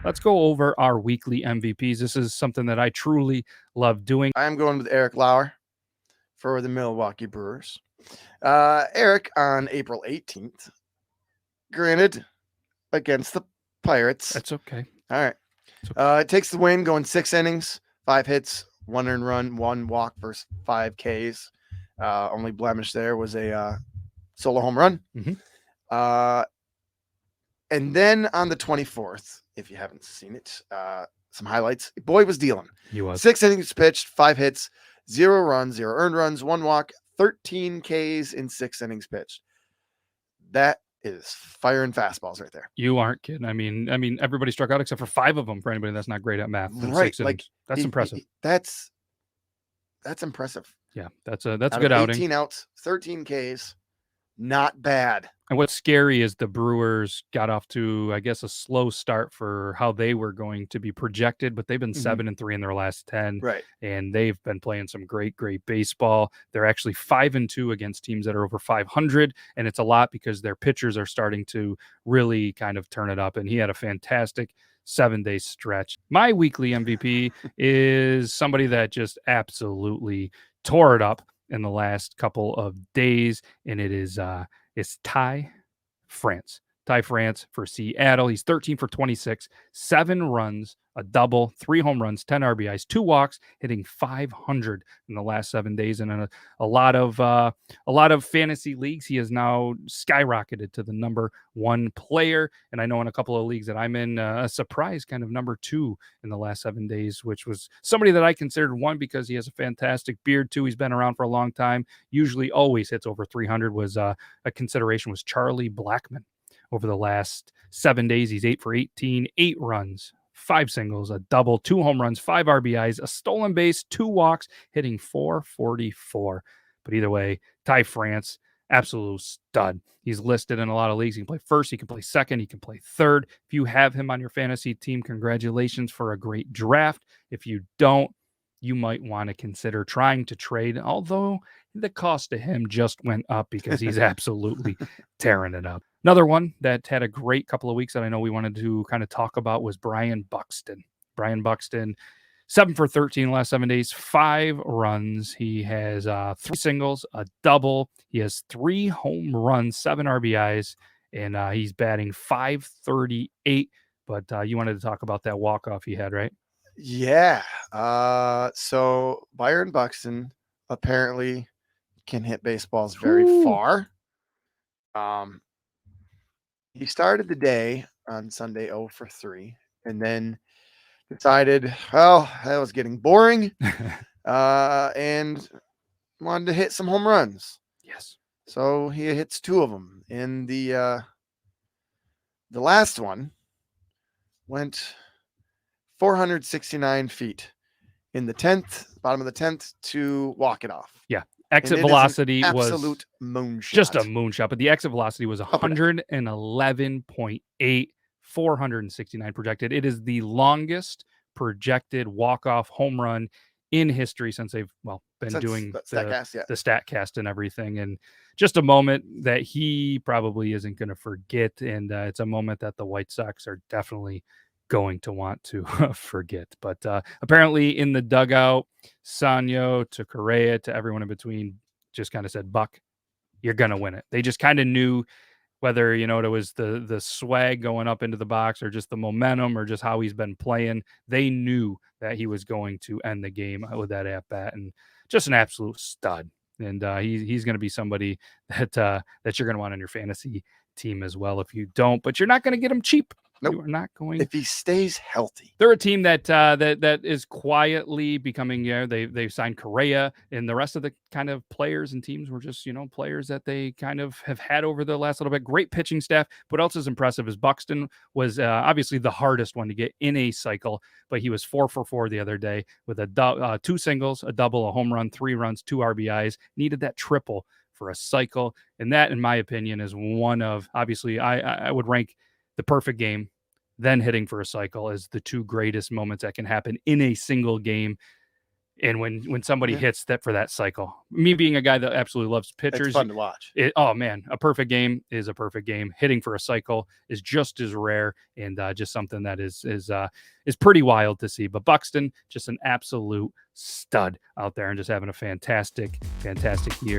let's go over our weekly MVPs. This is something that I truly love doing. I'm going with Eric Lauer for the Milwaukee Brewers. Eric on April 18th, granted, against the Pirates. That's okay. All right. It takes the win, going 6 innings, 5 hits, 1 earned run, 1 walk versus 5 Ks. Only blemish there was a solo home run. Mm-hmm. And then on the 24th, if you haven't seen it, some highlights. Boy was dealing. He was. 6 innings pitched, 5 hits, 0 runs, 0 earned runs, 1 walk, 13 Ks in 6 innings pitched. That is firing fastballs right there. You aren't kidding. I mean, everybody struck out except for 5 of them. For anybody that's not great at math, right? That's impressive. That's impressive. Yeah, that's a good outing. 18 outs, 13 Ks, not bad. And what's scary is the Brewers got off to, I guess, a slow start for how they were going to be projected, but they've been 7-3 in their last 10. Right. And they've been playing some great baseball. They're actually 5-2 against teams that are over 500. And it's a lot because their pitchers are starting to really kind of turn it up. And he had a fantastic 7-day stretch. My weekly MVP is somebody that just absolutely tore it up in the last couple of days. And it is, it's Ty France. Ty France for Seattle. He's 13 for 26, 7 runs, a double, 3 home runs, 10 RBIs, 2 walks, hitting 500 in the last 7 days. And in a lot of fantasy leagues, he has now skyrocketed to the number 1 player. And I know in a couple of leagues that I'm in, a surprise kind of number 2 in the last 7 days, which was somebody that I considered 1 because he has a fantastic beard. 2, he's been around for a long time. Usually always hits over 300. Was a consideration was Charlie Blackmon. Over the last 7 days, he's 8 for 18, 8 runs, 5 singles, a double, 2 home runs, 5 RBIs, a stolen base, 2 walks, hitting 444. But either way, Ty France, absolute stud. He's listed in a lot of leagues. He can play first, he can play second, he can play third. If you have him on your fantasy team, congratulations for a great draft. If you don't, you might want to consider trying to trade, although the cost to him just went up because he's absolutely tearing it up. Another one that had a great couple of weeks that I know we wanted to kind of talk about was Brian Buxton. Brian Buxton, 7 for 13 last 7 days, 5 runs. He has 3 singles, a double. He has 3 home runs, 7 RBIs, and he's batting .538. But you wanted to talk about that walk-off he had, right? Yeah. So Byron Buxton apparently can hit baseballs very far. He started the day on Sunday 0 for 3 and then decided, well, that was getting boring and wanted to hit some home runs. Yes. So he hits 2 of them. And the last one went 469 feet in the 10th, bottom of the 10th, to walk it off. Yeah. Exit velocity was absolute moonshot. Just a moonshot, but the exit velocity was 111.8, 469 projected. It is the longest projected walk-off home run in history since they've been doing the StatCast and everything. And just a moment that he probably isn't going to forget. And it's a moment that the White Sox are definitely going to want to forget. But apparently in the dugout, Sanyo to Correa to everyone in between just kind of said, Buck, you're going to win it. They just kind of knew whether, it was the swag going up into the box or just the momentum or just how he's been playing. They knew that he was going to end the game with that at-bat, and just an absolute stud. And he's going to be somebody that you're going to want on your fantasy team as well if you don't. But you're not going to get him cheap. Nope. You are not going. If he stays healthy. They're a team that is quietly becoming. They've signed Correa, and the rest of the kind of players and teams were just players that they kind of have had over the last little bit. Great pitching staff. What else is impressive is Buxton was obviously the hardest one to get in a cycle, but he was 4 for 4 the other day with 2 singles, a double, a home run, 3 runs, 2 RBIs. Needed that triple for a cycle, and that, in my opinion, is one of, obviously, I would rank the perfect game, then hitting for a cycle, as the 2 greatest moments that can happen in a single game. And when somebody Yeah. hits that for that cycle, me being a guy that absolutely loves pitchers, It's fun to watch. oh man, a perfect game is a perfect game. Hitting for a cycle is just as rare, and just something that is pretty wild to see. But Buxton, just an absolute stud out there, and just having a fantastic year.